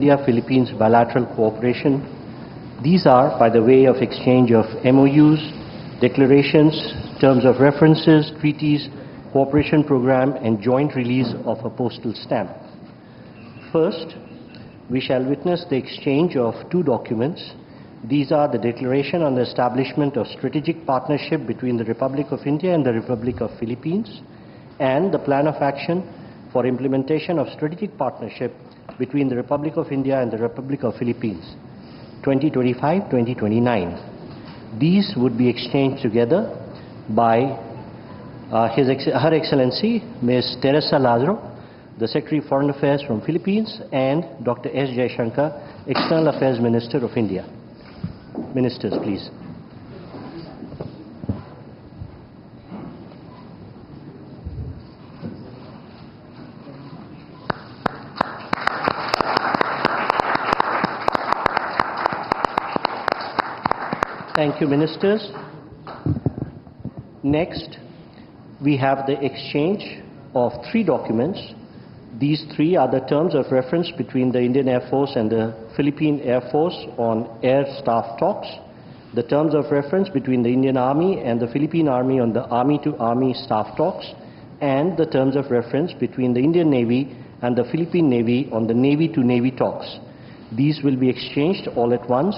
India-Philippines bilateral cooperation. These are by the way of exchange of MoUs, declarations, terms of references, treaties, cooperation program and joint release of a postal stamp. First, we shall witness the exchange of two documents. These are the Declaration on the Establishment of Strategic Partnership between the Republic of India and the Republic of Philippines and the Plan of Action for Implementation of Strategic Partnership between the Republic of India and the Republic of Philippines, 2025-2029. These would be exchanged together by Her Excellency Ms. Teresa Lazaro, the Secretary of Foreign Affairs from Philippines, and Dr. S. Jaishankar, External Affairs Minister of India. Ministers, please. Thank you, Ministers. Next, we have the exchange of three documents. These three are the terms of reference between the Indian Air Force and the Philippine Air Force on air staff talks, the terms of reference between the Indian Army and the Philippine Army on the Army-to-Army staff talks, and the terms of reference between the Indian Navy and the Philippine Navy on the Navy-to-Navy talks. These will be exchanged all at once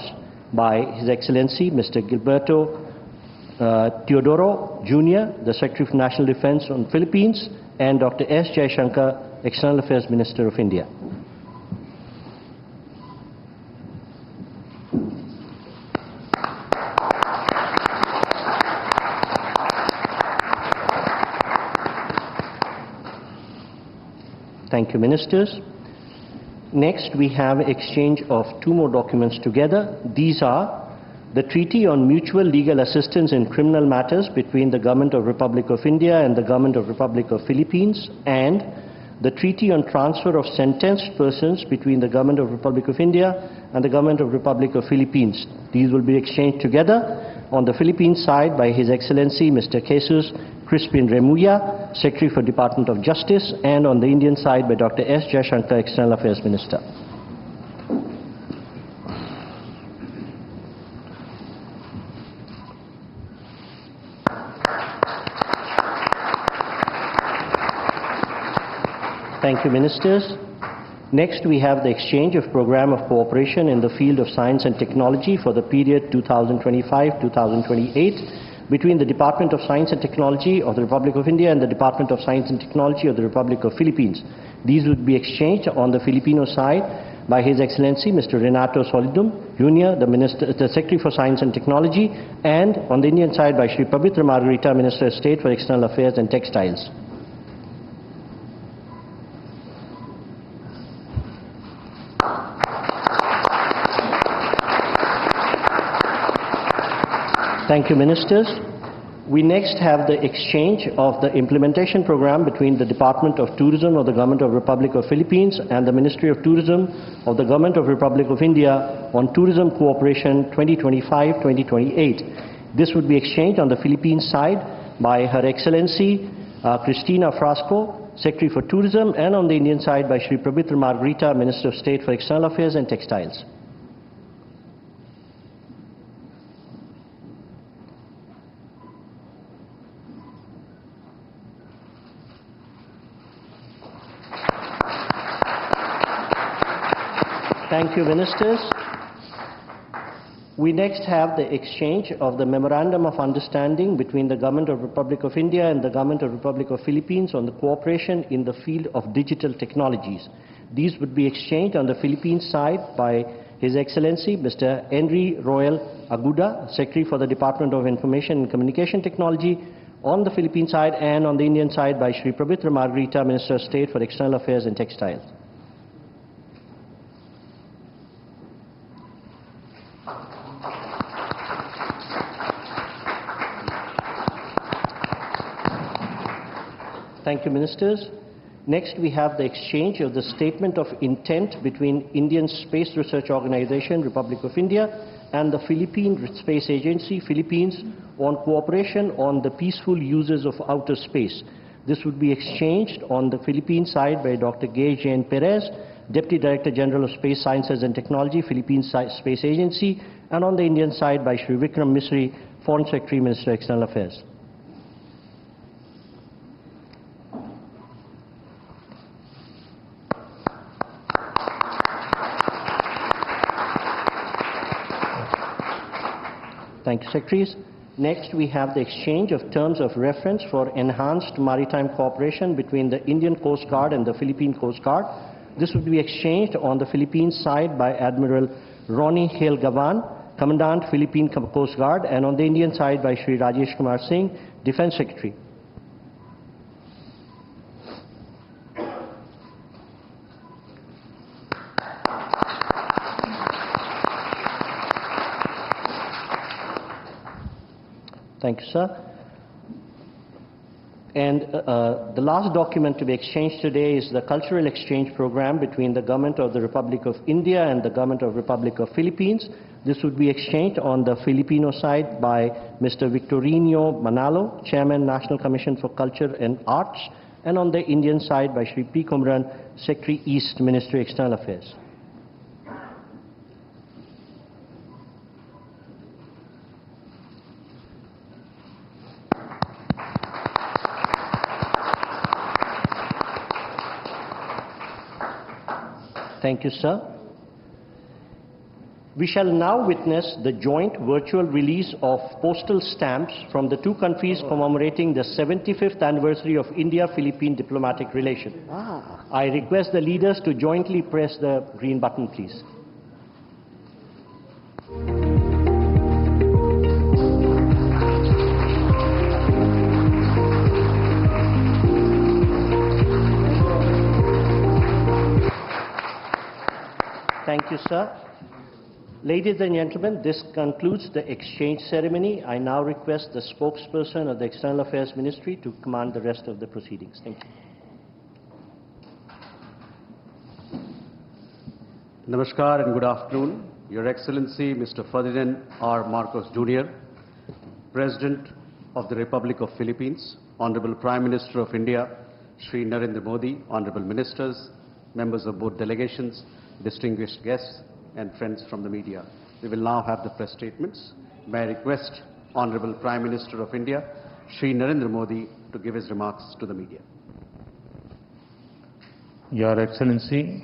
by His Excellency Mr. Gilberto Teodoro Jr., the Secretary of National Defense on Philippines, and Dr. S. Jaishankar, External Affairs Minister of India. Thank you, Ministers. Next, we have exchange of two more documents together. These are the Treaty on Mutual Legal Assistance in Criminal Matters between the Government of Republic of India and the Government of Republic of Philippines, and the Treaty on Transfer of Sentenced Persons between the Government of Republic of India and the Government of Republic of Philippines. These will be exchanged together on the Philippine side by His Excellency Mr. Jesus Crispin Remulla, Secretary for Department of Justice, and on the Indian side by Dr. S. Jaishankar, External Affairs Minister. Thank you, Ministers. Next, we have the exchange of program of cooperation in the field of science and technology for the period 2025-2028 between the Department of Science and Technology of the Republic of India and the Department of Science and Technology of the Republic of Philippines. These would be exchanged on the Filipino side by His Excellency Mr. Renato Solidum Jr., the Secretary for Science and Technology, and on the Indian side by Shri Pavitra Margarita, Minister of State for External Affairs and Textiles. Thank you, Ministers. We next have the exchange of the implementation program between the Department of Tourism of the Government of Republic of Philippines and the Ministry of Tourism of the Government of Republic of India on Tourism Cooperation 2025-2028. This would be exchanged on the Philippine side by Her Excellency Cristina Frasco, Secretary for Tourism, and on the Indian side by Shri Pavitra Margarita, Minister of State for External Affairs and Textiles. Thank you, Ministers. We next have the exchange of the Memorandum of Understanding between the Government of Republic of India and the Government of Republic of Philippines on the cooperation in the field of digital technologies. These would be exchanged on the Philippine side by His Excellency Mr. Henry Royal Aguda, Secretary for the Department of Information and Communication Technology on the Philippine side, and on the Indian side by Shri Pavitra Margarita, Minister of State for External Affairs and Textiles. Thank you, Ministers. Next, we have the exchange of the Statement of Intent between Indian Space Research Organization, Republic of India, and the Philippine Space Agency, Philippines, on cooperation on the peaceful uses of outer space. This would be exchanged on the Philippine side by Dr. Gay Jane Perez, Deputy Director General of Space Sciences and Technology, Philippine Space Agency, and on the Indian side by Shri Vikram Misri, Foreign Secretary, Minister of External Affairs. Thank you, Secretaries. Next, we have the exchange of terms of reference for enhanced maritime cooperation between the Indian Coast Guard and the Philippine Coast Guard. This would be exchanged on the Philippine side by Admiral Ronnie Hale Gavan, Commandant Philippine Coast Guard, and on the Indian side by Shri Rajesh Kumar Singh, Defense Secretary. Thank you, sir. And the last document to be exchanged today is the cultural exchange program between the Government of the Republic of India and the Government of the Republic of Philippines. This would be exchanged on the Filipino side by Mr. Victorino Manalo, Chairman, National Commission for Culture and Arts, and on the Indian side by Shri P. Kumran, Secretary East, Ministry of External Affairs. Thank you, sir. We shall now witness the joint virtual release of postal stamps from the two countries commemorating the 75th anniversary of India-Philippine diplomatic relations. I request the leaders to jointly press the green button, please. Thank you, sir. Ladies and gentlemen, this concludes the exchange ceremony. I now request the spokesperson of the External Affairs Ministry to command the rest of the proceedings. Thank you. Namaskar and good afternoon. Your Excellency, Mr. Ferdinand R. Marcos Jr., President of the Republic of Philippines, Honorable Prime Minister of India, Shri Narendra Modi, Honorable Ministers, members of both delegations, distinguished guests and friends from the media. We will now have the press statements. May I request Honorable Prime Minister of India, Shri Narendra Modi, to give his remarks to the media. Your Excellency,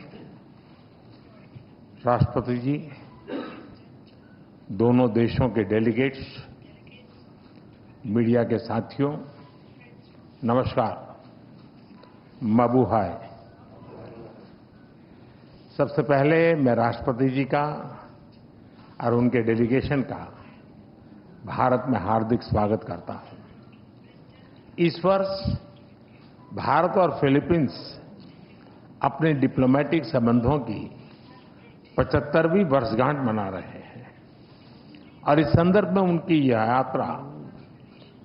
राष्ट्रपति जी, दोनों देशों के delegates, media के साथियों, नमस्कार, माबूहाय। सबसे पहले मैं राष्ट्रपति जी का और उनके डेलीगेशन का भारत में हार्दिक स्वागत करता हूं। इस वर्ष भारत और फिलीपींस अपने डिप्लोमेटिक संबंधों की 75वीं वर्षगांठ मना रहे हैं और इस संदर्भ में उनकी यह यात्रा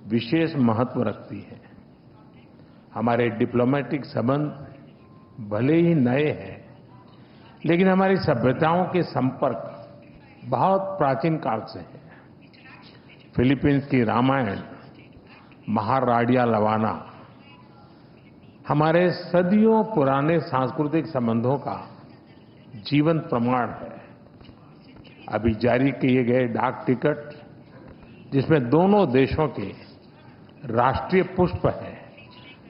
विशेष महत्व रखती है। हमारे डिप्लोमेटिक संबंध भले ही नए हैं, लेकिन हमारी सभ्यताओं के संपर्क बहुत प्राचीन काल से है। फिलीपींस की रामायण, महाराडिया लवाना हमारे सदियों पुराने सांस्कृतिक संबंधों का जीवंत प्रमाण है। अभी जारी किए गए डाक टिकट, जिसमें दोनों देशों के राष्ट्रीय पुष्प हैं,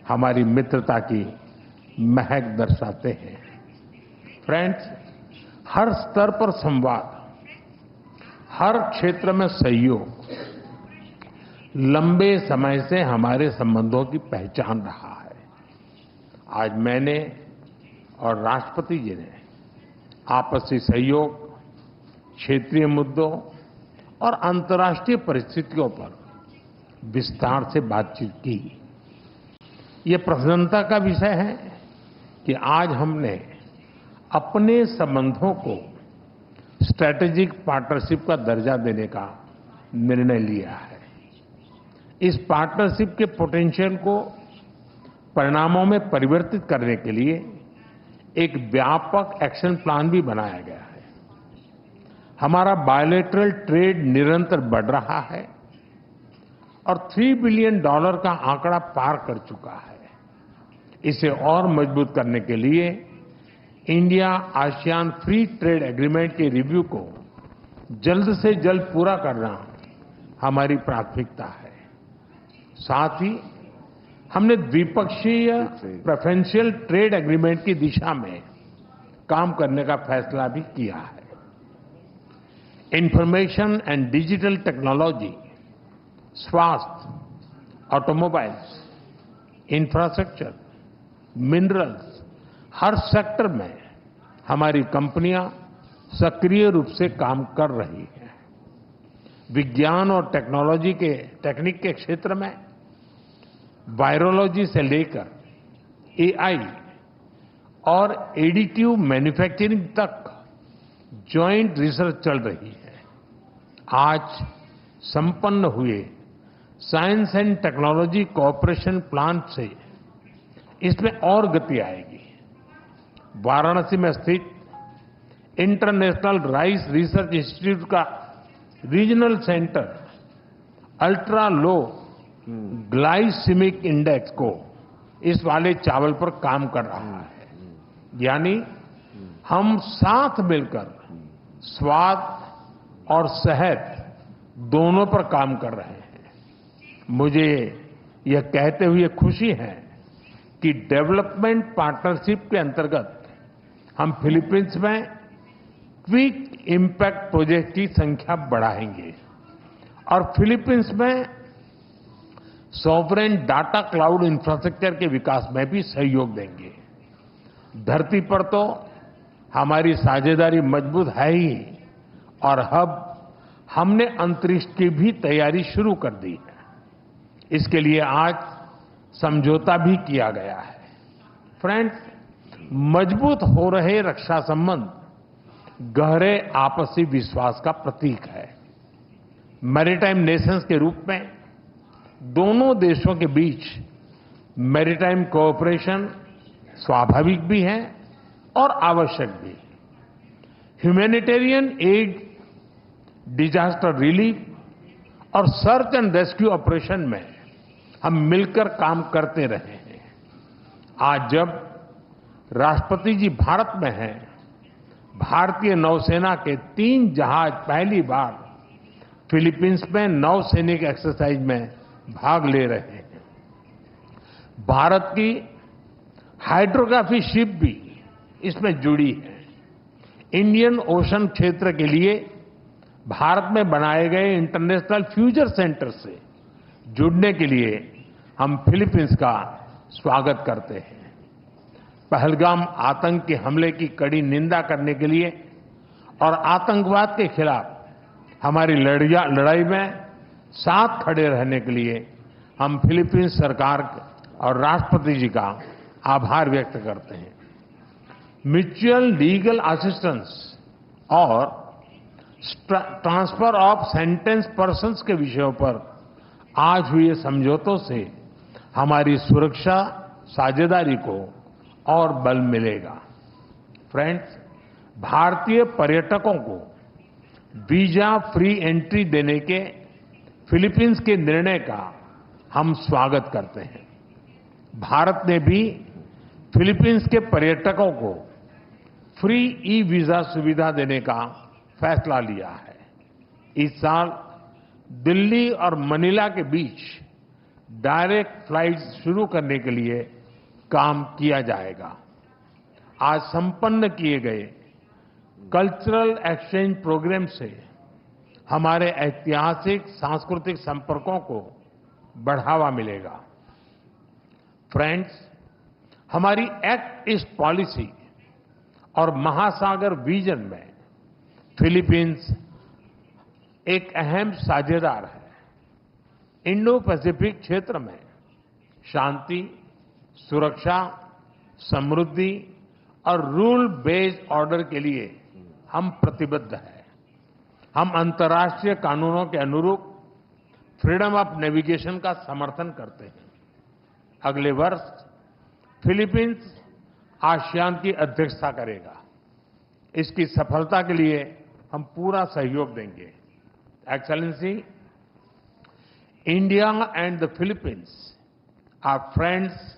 हमारी मित्रता की महक दर्शाते हैं। फ्रेंड्स, हर स्तर पर संवाद, हर क्षेत्र में सहयोग लंबे समय से हमारे संबंधों की पहचान रहा है। आज मैंने और राष्ट्रपति जी ने आपसी सहयोग, क्षेत्रीय मुद्दों और अंतर्राष्ट्रीय परिस्थितियों पर विस्तार से बातचीत की। ये प्रसन्नता का विषय है कि आज हमने अपने संबंधों को स्ट्रैटेजिक पार्टनरशिप का दर्जा देने का निर्णय लिया है। इस पार्टनरशिप के पोटेंशियल को परिणामों में परिवर्तित करने के लिए एक व्यापक एक्शन प्लान भी बनाया गया है। हमारा बायलैटरल ट्रेड निरंतर बढ़ रहा है और $3 बिलियन का आंकड़ा पार कर चुका है। इसे और मजबूत करने के लिए India ASEAN free trade agreement के रिव्यू को जल्द से जल्द पूरा करना हमारी प्राथमिकता है। साथ ही हमने द्विपक्षीय प्रेफरेंशियल ट्रेड एग्रीमेंट की दिशा में काम करने का फैसला भी किया है। इंफॉर्मेशन एंड डिजिटल टेक्नोलॉजी, स्वास्थ्य, ऑटोमोबाइल्स, इंफ्रास्ट्रक्चर, मिनरल्स, हर सेक्टर में हमारी कंपनियां सक्रिय रूप से काम कर रही हैं। विज्ञान और टेक्निक के क्षेत्र में वायरोलॉजी से लेकर एआई और एडिटिव मैन्युफैक्चरिंग तक जॉइंट रिसर्च चल रही है। आज संपन्न हुए science and technology cooperation plan से इसमें और गति आएगी। वाराणसी में स्थित इंटरनेशनल राइस रिसर्च इंस्टीट्यूट का regional centre ultra low glycemic index को इस वाले चावल पर काम कर रहा है। यानी हम साथ मिलकर स्वाद और सेहत दोनों पर काम कर रहे हैं। मुझे यह कहते हुए खुशी है कि डेवलपमेंट पार्टनरशिप के अंतर्गत हम फिलीपींस में क्विक इम्पैक्ट प्रोजेक्ट की संख्या बढ़ाएंगे और फिलीपींस में सॉवरेन डाटा क्लाउड इंफ्रास्ट्रक्चर के विकास में भी सहयोग देंगे। धरती पर तो हमारी साझेदारी मजबूत है ही और अब हमने अंतरिक्ष की भी तैयारी शुरू कर दी है। इसके लिए आज समझौता भी किया गया है। फ्रेंड्स, मजबूत हो रहे रक्षा संबंध गहरे आपसी विश्वास का प्रतीक है। मैरीटाइम नेशंस के रूप में दोनों देशों के बीच मैरीटाइम कोऑपरेशन स्वाभाविक भी है और आवश्यक भी। ह्यूमैनिटेरियन एड, डिजास्टर रिलीफ और सर्च एंड रेस्क्यू ऑपरेशन में हम मिलकर काम करते रहे हैं। आज जब राष्ट्रपति जी भारत में हैं, भारतीय नौसेना के 3 जहाज पहली बार फिलीपींस में नौसैनिक एक्सरसाइज में भाग ले रहे हैं। भारत की हाइड्रोग्राफी शिप भी इसमें जुड़ी है। इंडियन ओशन क्षेत्र के लिए भारत में बनाए गए इंटरनेशनल फ्यूचर सेंटर से जुड़ने के लिए हम फिलीपींस का स्वागत करते हैं। पहलगाम आतंक के हमले की कड़ी निंदा करने के लिए और आतंकवाद के खिलाफ हमारी लड़ाई में साथ खड़े रहने के लिए हम फिलीपींस सरकार और राष्ट्रपति जी का आभार व्यक्त करते हैं। म्यूचुअल लीगल असिस्टेंस और ट्रांसफर ऑफ सेंटेंस पर्सन्स के विषयों पर आज हुए समझौतों से हमारी सुरक्षा साझेदारी को और बल मिलेगा। फ्रेंड्स, भारतीय पर्यटकों को वीजा फ्री एंट्री देने के फिलीपींस के निर्णय का हम स्वागत करते हैं। भारत ने भी फिलीपींस के पर्यटकों को फ्री ई वीजा सुविधा देने का फैसला लिया है। इस साल दिल्ली और मनीला के बीच डायरेक्ट फ्लाइट्स शुरू करने के लिए काम किया जाएगा। आज संपन्न किए गए कल्चरल एक्सचेंज प्रोग्राम से हमारे ऐतिहासिक सांस्कृतिक संपर्कों को बढ़ावा मिलेगा। फ्रेंड्स, हमारी एक्ट ईस्ट पॉलिसी और महासागर विजन में फिलीपींस एक अहम साझेदार है। इंडो पैसिफिक क्षेत्र में शांति, सुरक्षा, समृद्धि और रूल बेस्ड ऑर्डर के लिए हम प्रतिबद्ध हैं। हम अंतर्राष्ट्रीय कानूनों के अनुरूप फ्रीडम ऑफ नेविगेशन का समर्थन करते हैं। अगले वर्ष फिलीपींस आसियान की अध्यक्षता करेगा। इसकी सफलता के लिए हम पूरा सहयोग देंगे। Excellency, India and the Philippines are friends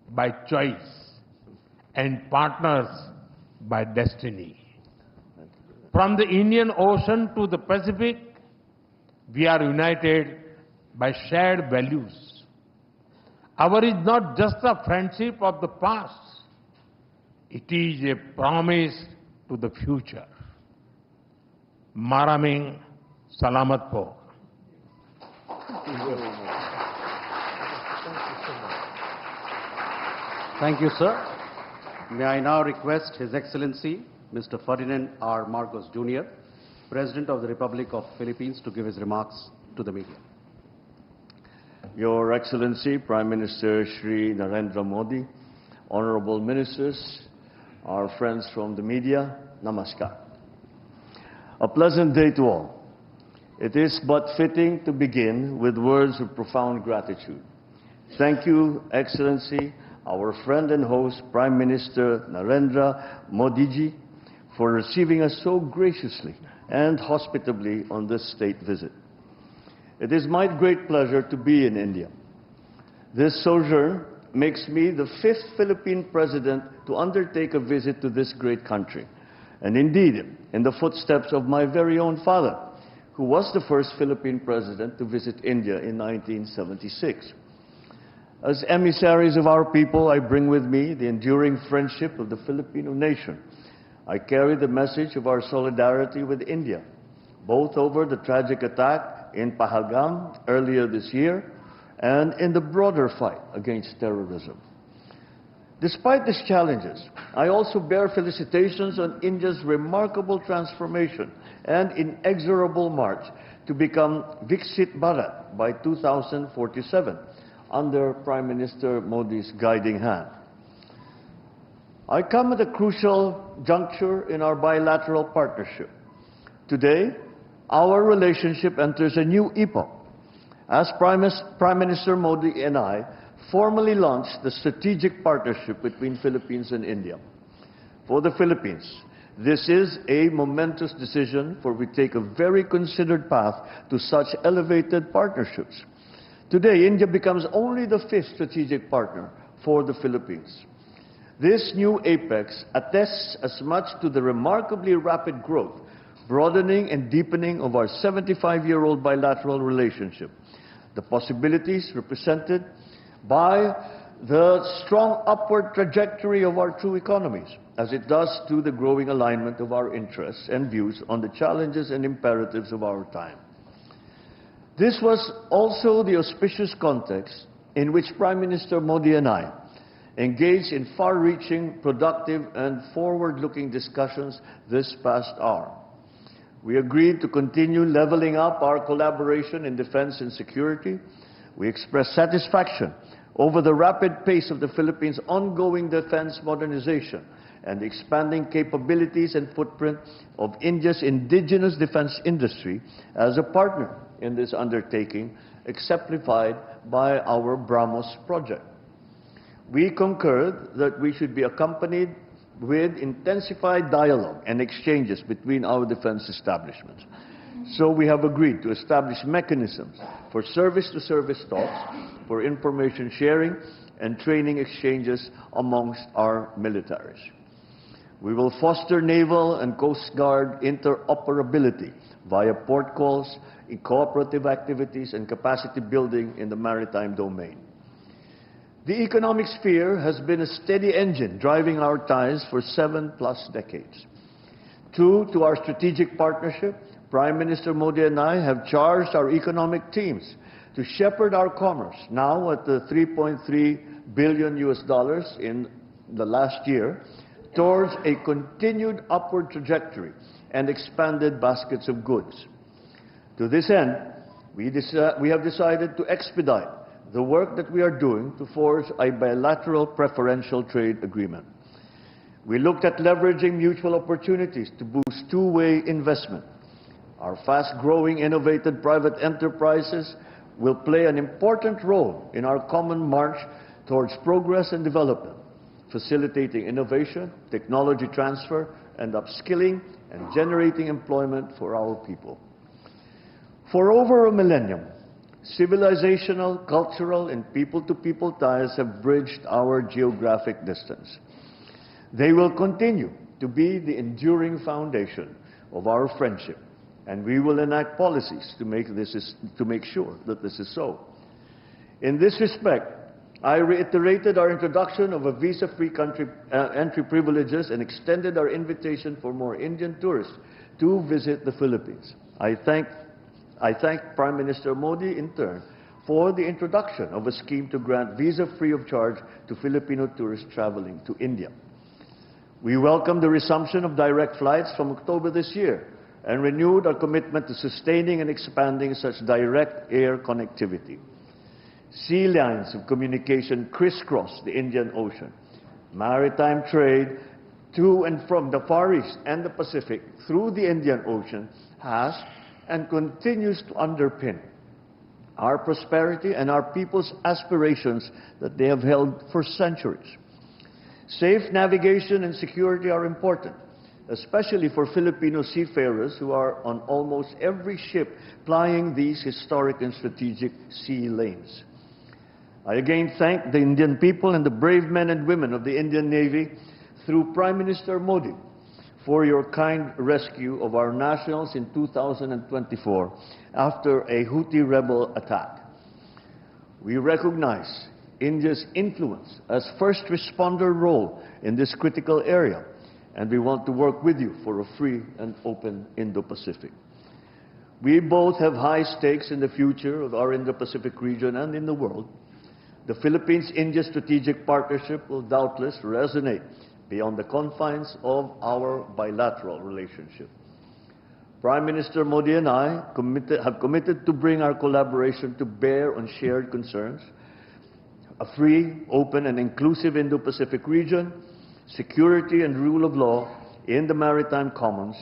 by choice and partners by destiny. From the Indian Ocean to the Pacific, we are united by shared values. Our is not just a friendship of the past, it is a promise to the future. Maraming salamat po. Thank you, sir. May I now request His Excellency, Mr. Ferdinand R. Marcos Jr., President of the Republic of Philippines, to give his remarks to the media. Your Excellency, Prime Minister Shri Narendra Modi, honorable ministers, our friends from the media, namaskar. A pleasant day to all. It is but fitting to begin with words of profound gratitude. Thank you, Excellency, our friend and host, Prime Minister Narendra Modi, for receiving us so graciously and hospitably on this state visit. It is my great pleasure to be in India. This sojourn makes me the 5th Philippine president to undertake a visit to this great country, and indeed in the footsteps of my very own father, who was the first Philippine president to visit India in 1976. As emissaries of our people, I bring with me the enduring friendship of the Filipino nation. I carry the message of our solidarity with India, both over the tragic attack in Pahalgam earlier this year and in the broader fight against terrorism. Despite these challenges, I also bear felicitations on India's remarkable transformation and inexorable march to become Viksit Bharat by 2047 under Prime Minister Modi's guiding hand. I come at a crucial juncture in our bilateral partnership. Today, our relationship enters a new epoch as Prime Minister Modi and I formally launched the strategic partnership between Philippines and India. For the Philippines, this is a momentous decision, for we take a very considered path to such elevated partnerships. Today, India becomes only the 5th strategic partner for the Philippines. This new apex attests as much to the remarkably rapid growth, broadening and deepening of our 75-year-old bilateral relationship, the possibilities represented by the strong upward trajectory of our two economies, as it does to the growing alignment of our interests and views on the challenges and imperatives of our time. This was also the auspicious context in which Prime Minister Modi and I engaged in far-reaching, productive, and forward-looking discussions this past hour. We agreed to continue leveling up our collaboration in defense and security. We expressed satisfaction over the rapid pace of the Philippines' ongoing defense modernization and the expanding capabilities and footprint of India's indigenous defense industry as a partner in this undertaking, exemplified by our BrahMos project. We concurred that we should be accompanied with intensified dialogue and exchanges between our defense establishments. So we have agreed to establish mechanisms for service-to-service talks, for information sharing and training exchanges amongst our militaries. We will foster naval and coast guard interoperability via port calls, in cooperative activities and capacity building in the maritime domain. The economic sphere has been a steady engine driving our ties for 7+ decades. True to our strategic partnership, Prime Minister Modi and I have charged our economic teams to shepherd our commerce, now at the $3.3 billion in the last year, towards a continued upward trajectory and expanded baskets of goods. To this end, we have decided to expedite the work that we are doing to forge a bilateral preferential trade agreement. We looked at leveraging mutual opportunities to boost two-way investment. Our fast-growing, innovative private enterprises will play an important role in our common march towards progress and development, facilitating innovation, technology transfer, and upskilling, and generating employment for our people. For over a millennium, civilizational, cultural, and people-to-people ties have bridged our geographic distance. They will continue to be the enduring foundation of our friendship, and we will enact policies to make sure that this is so. In this respect, I reiterated our introduction of a visa-free country entry privileges and extended our invitation for more Indian tourists to visit the Philippines. I thank Prime Minister Modi in turn for the introduction of a scheme to grant visa free of charge to Filipino tourists traveling to India. We welcome the resumption of direct flights from October this year and renewed our commitment to sustaining and expanding such direct air connectivity. Sea lines of communication crisscross the Indian Ocean. Maritime trade to and from the Far East and the Pacific through the Indian Ocean has and continues to underpin our prosperity and our people's aspirations that they have held for centuries. Safe navigation and security are important, especially for Filipino seafarers who are on almost every ship plying these historic and strategic sea lanes. I again thank the Indian people and the brave men and women of the Indian Navy through Prime Minister Modi for your kind rescue of our nationals in 2024 after a Houthi rebel attack. We recognize India's influence as first responder role in this critical area, and we want to work with you for a free and open Indo-Pacific. We both have high stakes in the future of our Indo-Pacific region and in the world. The Philippines-India strategic partnership will doubtless resonate beyond the confines of our bilateral relationship. Prime Minister Modi and I have committed to bring our collaboration to bear on shared concerns, a free, open, and inclusive Indo-Pacific region, security and rule of law in the maritime commons,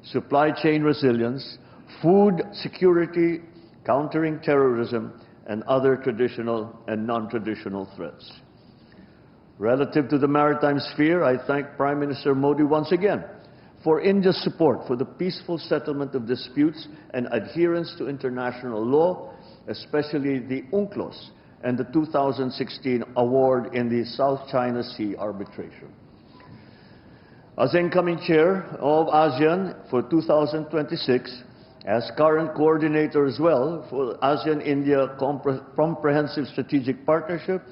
supply chain resilience, food security, countering terrorism, and other traditional and non-traditional threats. Relative to the maritime sphere, I thank Prime Minister Modi once again for India's support for the peaceful settlement of disputes and adherence to international law, especially the UNCLOS and the 2016 award in the South China Sea arbitration. As incoming chair of ASEAN for 2026, as current coordinator as well for ASEAN-India Comprehensive Strategic Partnership,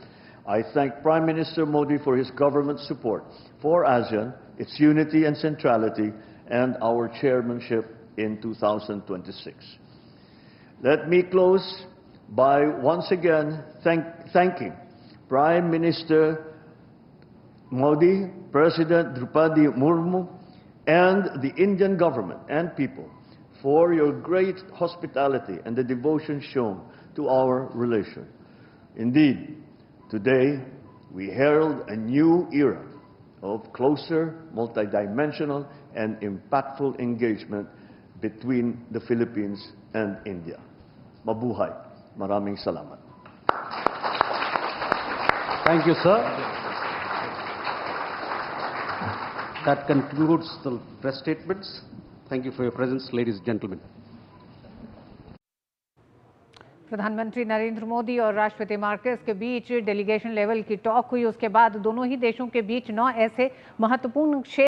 I thank Prime Minister Modi for his government's support for ASEAN, its unity and centrality, and our chairmanship in 2026. Let me close by once again thanking Prime Minister Modi, President Draupadi Murmu, and the Indian government and people for your great hospitality and the devotion shown to our relation. Indeed, today we herald a new era of closer, multidimensional, and impactful engagement between the Philippines and India. Mabuhay. Maraming salamat. Thank you, sir. That concludes the press statements. Thank you for your presence, ladies and gentlemen. प्रधानमंत्री नरेंद्र मोदी और राष्ट्रपति Marquez के बीच delegation level की talk हुई। उसके बाद दोनों ही देशों के बीच 9 ऐसे महत्वपूर्ण क्षेत्र